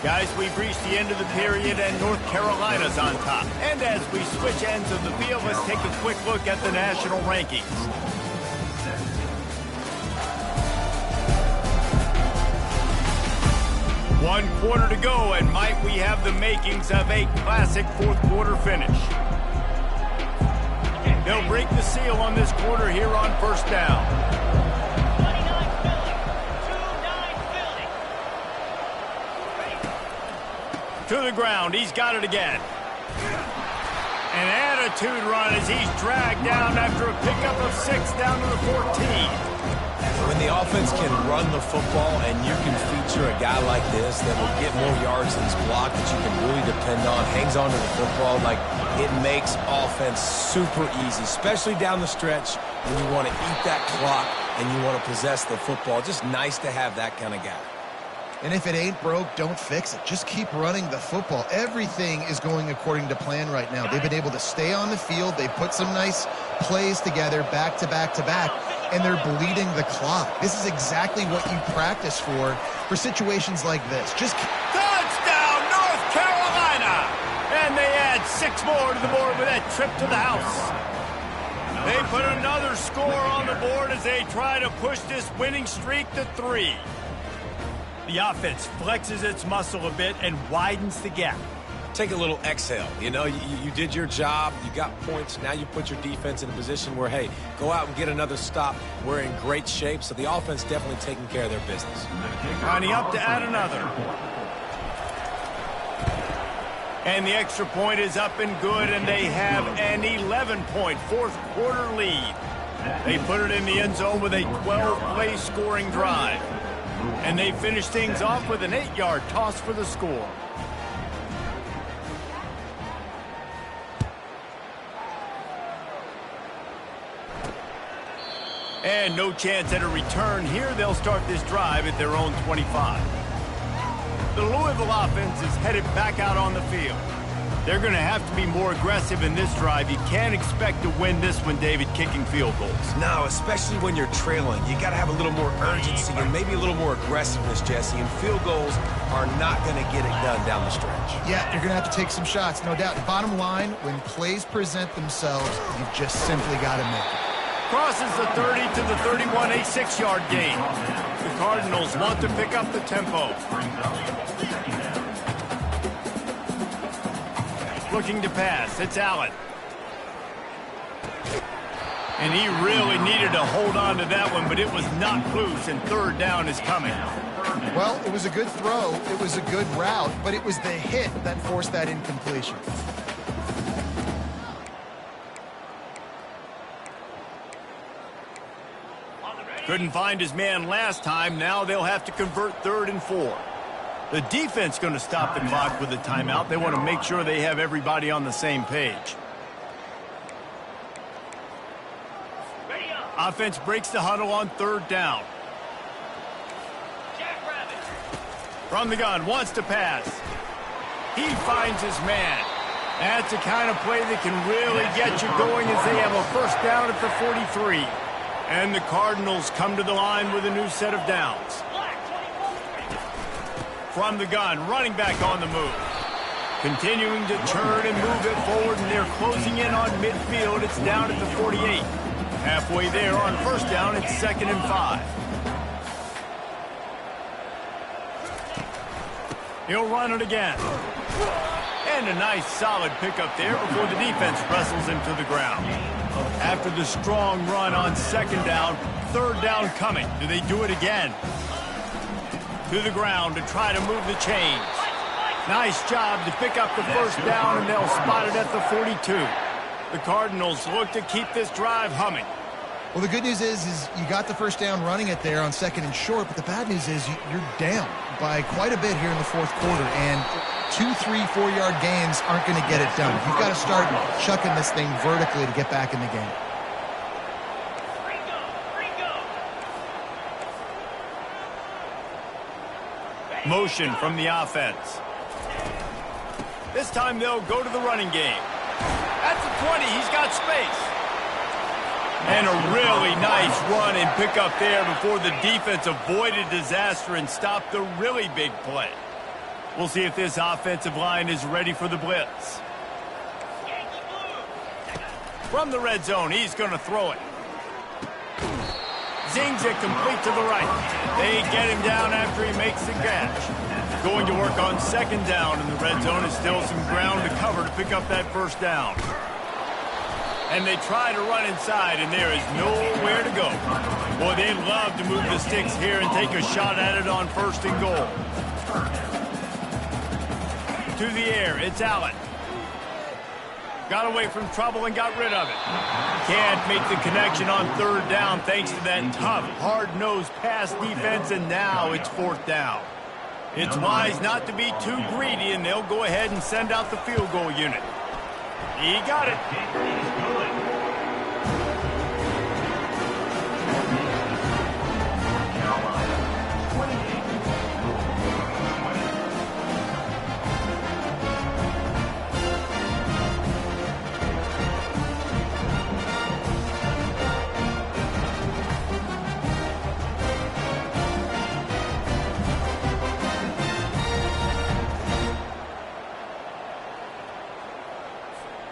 Guys, we've reached the end of the period, and North Carolina's on top. And as we switch ends of the field, let's take a quick look at the national rankings. One quarter to go, and might we have the makings of a classic fourth-quarter finish. They'll break the seal on this quarter here on first down. To the ground, he's got it again. An attitude run as he's dragged down after a pickup of 6 down to the 14. When the offense can run the football and you can feature a guy like this that will get more yards than his block that you can really depend on, hangs on to the football, like it makes offense super easy, especially down the stretch when you want to eat that clock and you want to possess the football. Just nice to have that kind of guy. And if it ain't broke, don't fix it. Just keep running the football. Everything is going according to plan right now. They've been able to stay on the field. They put some nice plays together back to back to back, and they're bleeding the clock. This is exactly what you practice for situations like this. Just touchdown, North Carolina! And they add 6 more to the board with that trip to the house. They put another score on the board as they try to push this winning streak to 3. The offense flexes its muscle a bit and widens the gap. Take a little exhale. You know, you did your job. You got points. Now you put your defense in a position where, hey, go out and get another stop. We're in great shape, so the offense definitely taking care of their business. Lining up to add another. And the extra point is up and good, and they have an 11-point fourth-quarter lead. They put it in the end zone with a 12-play scoring drive. And they finish things off with an 8-yard toss for the score. And no chance at a return here. They'll start this drive at their own 25. The Louisville offense is headed back out on the field. They're going to have to be more aggressive in this drive. You can't expect to win this one, David, kicking field goals. No, especially when you're trailing. You got to have a little more urgency and maybe a little more aggressiveness, Jesse. And field goals are not going to get it done down the stretch. Yeah, you're going to have to take some shots, no doubt. Bottom line, when plays present themselves, you've just simply got to make it. Crosses the 30 to the 31, a 6-yard gain. The Cardinals want to pick up the tempo. Looking to pass. It's Allen. And he really needed to hold on to that one, but it was not loose, and third down is coming. Well, it was a good throw. It was a good route, but it was the hit that forced that incompletion. Couldn't find his man last time. Now they'll have to convert 3rd and 4. The defense going to stop the clock with a timeout. They want to make sure they have everybody on the same page. Offense breaks the huddle on 3rd down. From the gun, wants to pass. He finds his man. That's the kind of play that can really get you going as they have a first down at the 43. And the Cardinals come to the line with a new set of downs. From the gun, running back on the move. Continuing to turn and move it forward, and they're closing in on midfield. It's down at the 48. Halfway there on first down, it's 2nd and 5. He'll run it again. And a nice solid pickup there before the defense wrestles him to the ground. After the strong run on 2nd down, 3rd down coming. Do they do it again? To the ground to try to move the chains. Nice job to pick up the first down, and they'll spot it at the 42. The Cardinals look to keep this drive humming. Well, the good news is you got the first down running it there on 2nd and short, but the bad news is you're down by quite a bit here in the 4th quarter, and 2, 3, 4-yard gains aren't going to get it done. You've got to start chucking this thing vertically to get back in the game. Motion from the offense. This time they'll go to the running game. At the 20, he's got space. And a really nice run and pick up there before the defense avoided disaster and stopped the really big play. We'll see if this offensive line is ready for the blitz. From the red zone, he's going to throw it. Zings it complete to the right. They get him down after he makes the catch. Going to work on 2nd down, and the red zone is still some ground to cover to pick up that first down. And they try to run inside, and there is nowhere to go. Boy, they love to move the sticks here and take a shot at it on 1st and goal. To the air, it's Allen. Got away from trouble and got rid of it. Can't make the connection on 3rd down thanks to that tough, hard-nosed pass defense, and now it's 4th down. It's wise not to be too greedy, and they'll go ahead and send out the field goal unit. He got it.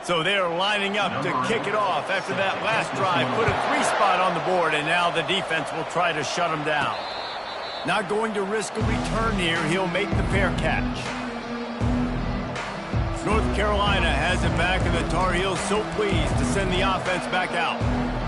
So they're lining up to kick it off after that last drive. Put a 3-spot on the board, and now the defense will try to shut them down. Not going to risk a return here. He'll make the fair catch. North Carolina has it back, and the Tar Heels so pleased to send the offense back out.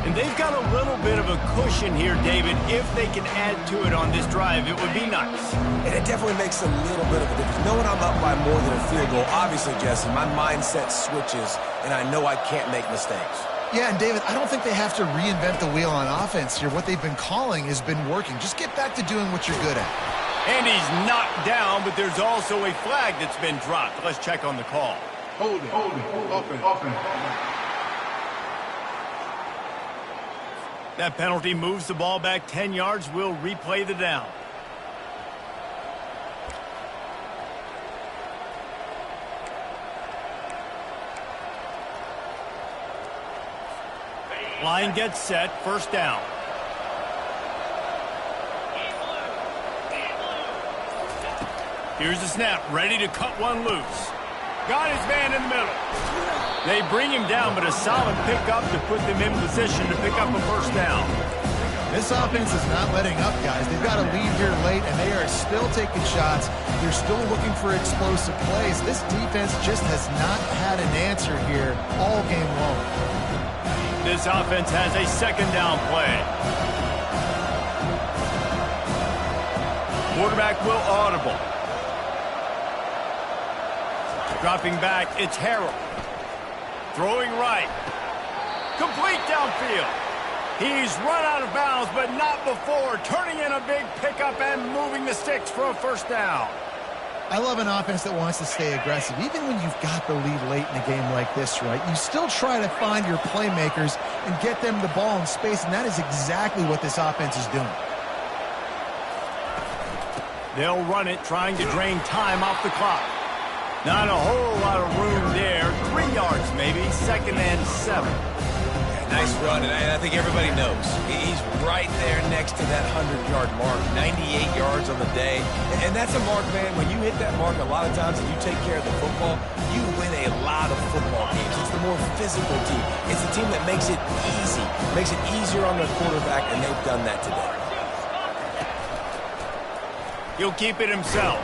And they've got a little bit of a cushion here, David. If they can add to it on this drive, it would be nice. And it definitely makes a little bit of a difference. Knowing I'm up by more than a field goal, obviously, Jesse, my mindset switches, and I know I can't make mistakes. Yeah, and David, I don't think they have to reinvent the wheel on offense here. What they've been calling has been working. Just get back to doing what you're good at. And he's knocked down, but there's also a flag that's been dropped. Let's check on the call. Hold it. Open. That penalty moves the ball back 10 yards. We'll replay the down. Line gets set, first down. Here's the snap, ready to cut one loose. Got his man in the middle. They bring him down, but a solid pickup to put them in position to pick up a first down. This offense is not letting up, guys. They've got a lead here late, and they are still taking shots. They're still looking for explosive plays. This defense just has not had an answer here all game long. This offense has a second down play. Quarterback will audible. Dropping back, it's Harrell. Throwing right. Complete downfield. He's run out of bounds, but not before. Turning in a big pickup and moving the sticks for a first down. I love an offense that wants to stay aggressive. Even when you've got the lead late in a game like this, right, you still try to find your playmakers and get them the ball in space, and that is exactly what this offense is doing. They'll run it, trying to drain time off the clock. Not a whole lot of room there. 3 yards maybe, 2nd and 7. Nice run, and I think everybody knows. He's right there next to that 100-yard mark, 98 yards on the day. And that's a mark, man. When you hit that mark a lot of times and you take care of the football, you win a lot of football games. It's the more physical team. It's the team that makes it easy, makes it easier on the quarterback, and they've done that today. He'll keep it himself.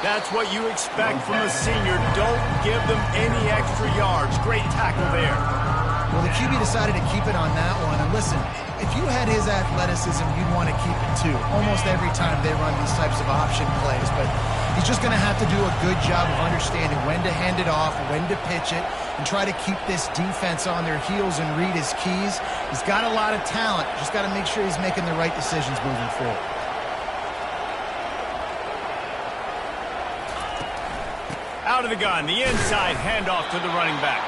That's what you expect from a senior. Don't give them any extra yards. Great tackle there. Well, the QB decided to keep it on that one. And listen, if you had his athleticism, you'd want to keep it too. Almost every time they run these types of option plays. But he's just going to have to do a good job of understanding when to hand it off, when to pitch it, and try to keep this defense on their heels and read his keys. He's got a lot of talent. Just got to make sure he's making the right decisions moving forward. Out of the gun, the inside handoff to the running back.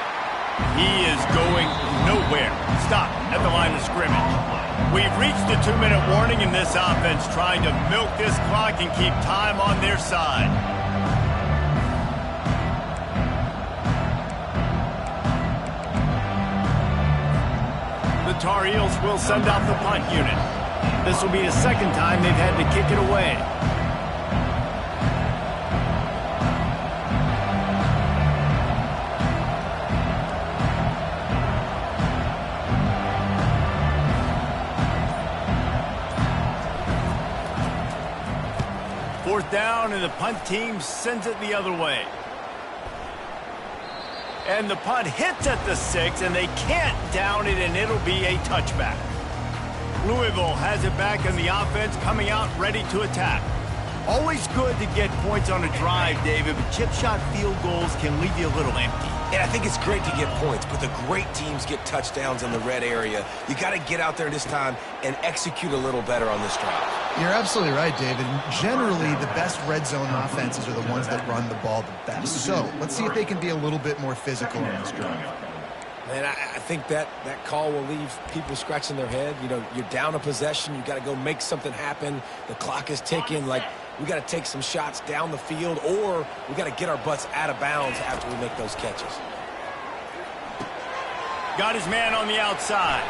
He is going nowhere. Stop at the line of scrimmage. We've reached the 2-minute warning, and this offense trying to milk this clock and keep time on their side. The Tar Heels will send out the punt unit. This will be the second time they've had to kick it away. Fourth down, and the punt team sends it the other way. And the punt hits at the 6, and they can't down it, and it'll be a touchback. Louisville has it back, and the offense coming out ready to attack. Always good to get points on a drive, David, but chip shot field goals can leave you a little empty. And I think it's great to get points, but the great teams get touchdowns in the red area. You got to get out there this time and execute a little better on this drive. You're absolutely right, David. Generally, the best red zone offenses are the ones that run the ball the best. So let's see if they can be a little bit more physical on this drive. Man, I think that call will leave people scratching their head. You know, you're down a possession. You got to go make something happen. The clock is ticking. Like, we got to take some shots down the field, or we got to get our butts out of bounds after we make those catches. Got his man on the outside.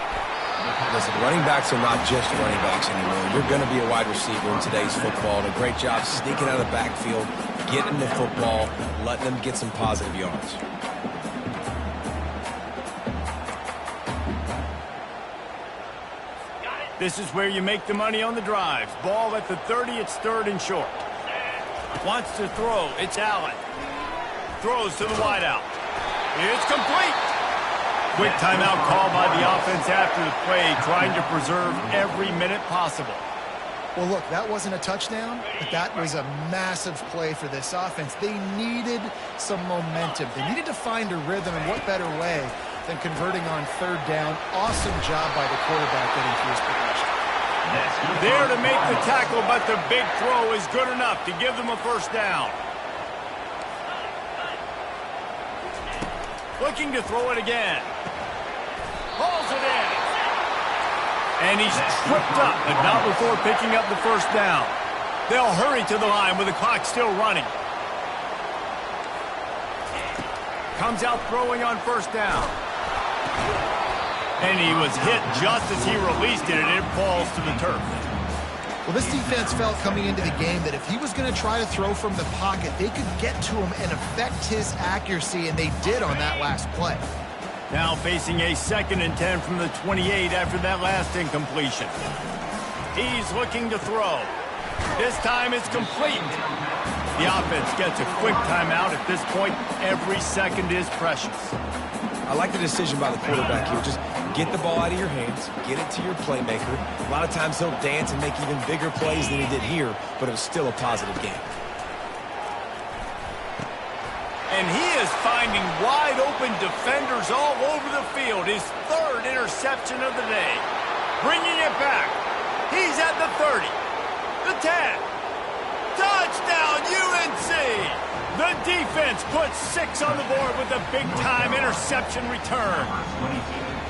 Listen, running backs are not just running backs anymore. You're going to be a wide receiver in today's football. And a great job sneaking out of the backfield, getting the football, letting them get some positive yards. This is where you make the money on the drives. Ball at the 30, it's 3rd and short. Wants to throw, it's Allen. Throws to the wideout. It's complete. Quick timeout call by the offense after the play, trying to preserve every minute possible. Well, look, that wasn't a touchdown, but that was a massive play for this offense. They needed some momentum. They needed to find a rhythm, and what better way than converting on 3rd down. Awesome job by the quarterback getting through his progression. There to make the tackle, but the big throw is good enough to give them a first down. Looking to throw it again. Hauls it in. And he's tripped up, but not before picking up the first down. They'll hurry to the line with the clock still running. Comes out throwing on 1st down. And he was hit just as he released it, and it falls to the turf. Well, this defense felt coming into the game that if he was going to try to throw from the pocket, they could get to him and affect his accuracy, and they did on that last play. Now facing a 2nd and 10 from the 28 after that last incompletion. He's looking to throw. This time it's complete. The offense gets a quick timeout. At this point, every second is precious. I like the decision by the quarterback here. Just get the ball out of your hands, get it to your playmaker. A lot of times he'll dance and make even bigger plays than he did here, but it was still a positive game. And he is finding wide-open defenders all over the field. His 3rd interception of the day. Bringing it back. He's at the 30, the 10. Touchdown, UNC! The defense puts 6 on the board with a big-time interception return.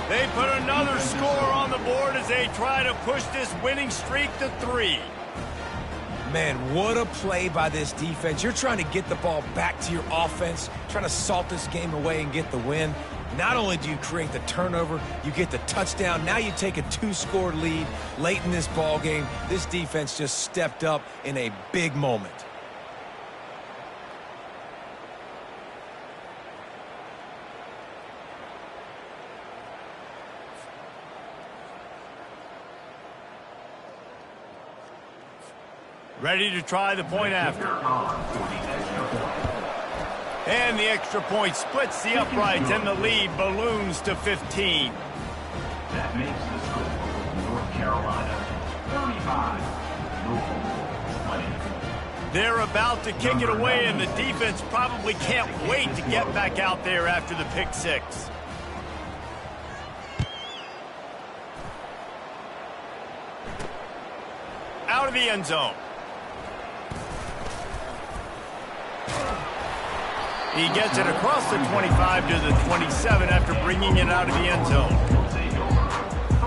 They put another score on the board as they try to push this winning streak to 3. Man, what a play by this defense. You're trying to get the ball back to your offense, trying to salt this game away and get the win. Not only do you create the turnover, you get the touchdown. Now you take a 2-score lead late in this ball game. This defense just stepped up in a big moment. Ready to try the point after. And the extra point splits the uprights, and the lead balloons to 15. That makes the score North Carolina 35, Louisville 20. They're about to kick it away, and the defense probably can't wait to get back out there after the pick 6. Out of the end zone. He gets it across the 25 to the 27 after bringing it out of the end zone.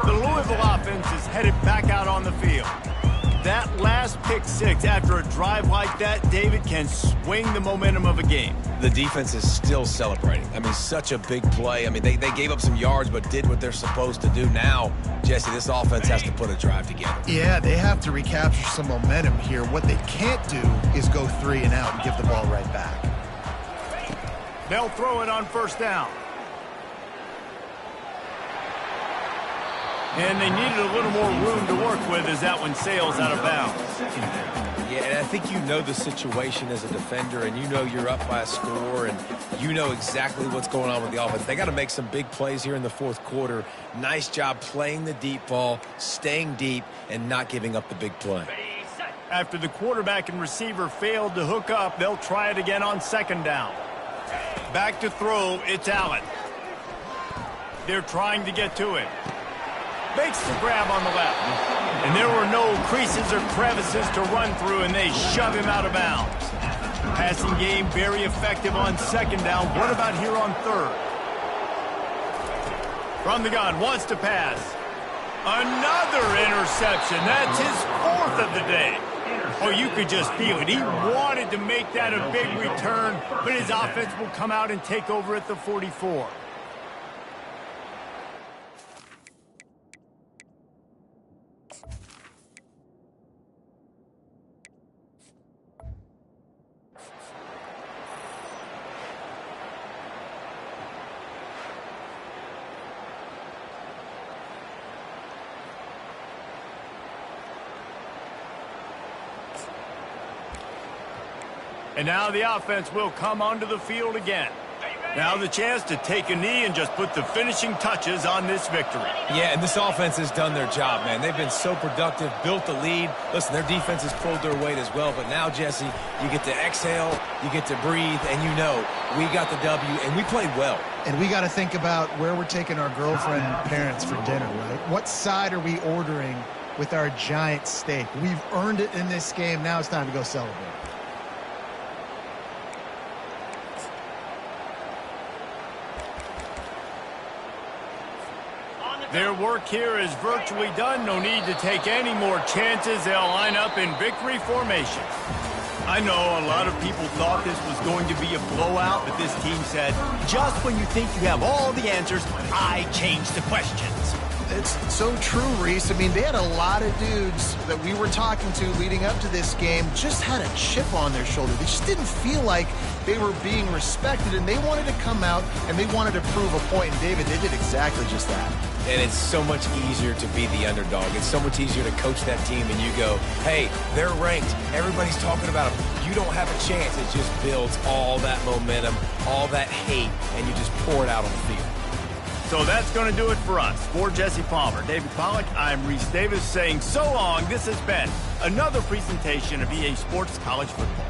The Louisville offense is headed back out on the field. That last pick 6 after a drive like that, David, can swing the momentum of a game. The defense is still celebrating. I mean, such a big play. I mean, they gave up some yards but did what they're supposed to do. Now, Jesse, this offense has to put a drive together. Yeah, they have to recapture some momentum here. What they can't do is go 3 and out and give the ball right back. They'll throw it on 1st down. And they needed a little more room to work with as that one sails out of bounds. Yeah, and I think you know the situation as a defender, and you know you're up by a score, and you know exactly what's going on with the offense. They got to make some big plays here in the 4th quarter. Nice job playing the deep ball, staying deep, and not giving up the big play. After the quarterback and receiver failed to hook up, they'll try it again on 2nd down. Back to throw, it's Allen. They're trying to get to him. Makes the grab on the left. And there were no creases or crevices to run through, and they shove him out of bounds. Passing game very effective on 2nd down. What about here on 3rd? From the gun, wants to pass. Another interception. That's his 4th of the day. Oh, you could just feel it. He wanted to make that a big return, but his offense will come out and take over at the 44. And now the offense will come onto the field again. Now the chance to take a knee and just put the finishing touches on this victory. Yeah, and this offense has done their job, man. They've been so productive, built the lead. Listen, their defense has pulled their weight as well. But now, Jesse, you get to exhale, you get to breathe, and you know we got the W, and we played well. And we got to think about where we're taking our girlfriend and parents for dinner, right? What side are we ordering with our giant steak? We've earned it in this game. Now it's time to go celebrate. Their work here is virtually done. No need to take any more chances. They'll line up in victory formation. I know a lot of people thought this was going to be a blowout, but this team said, just when you think you have all the answers, I change the questions. It's so true, Reese. I mean, they had a lot of dudes that we were talking to leading up to this game just had a chip on their shoulder. They just didn't feel like they were being respected, and they wanted to come out and they wanted to prove a point. And David, they did exactly just that. And it's so much easier to be the underdog. It's so much easier to coach that team and you go, hey, they're ranked. Everybody's talking about them. You don't have a chance. It just builds all that momentum, all that hate, and you just pour it out on the field. So that's going to do it for us. For Jesse Palmer, David Pollack, I'm Reese Davis saying so long. This has been another presentation of EA Sports College Football.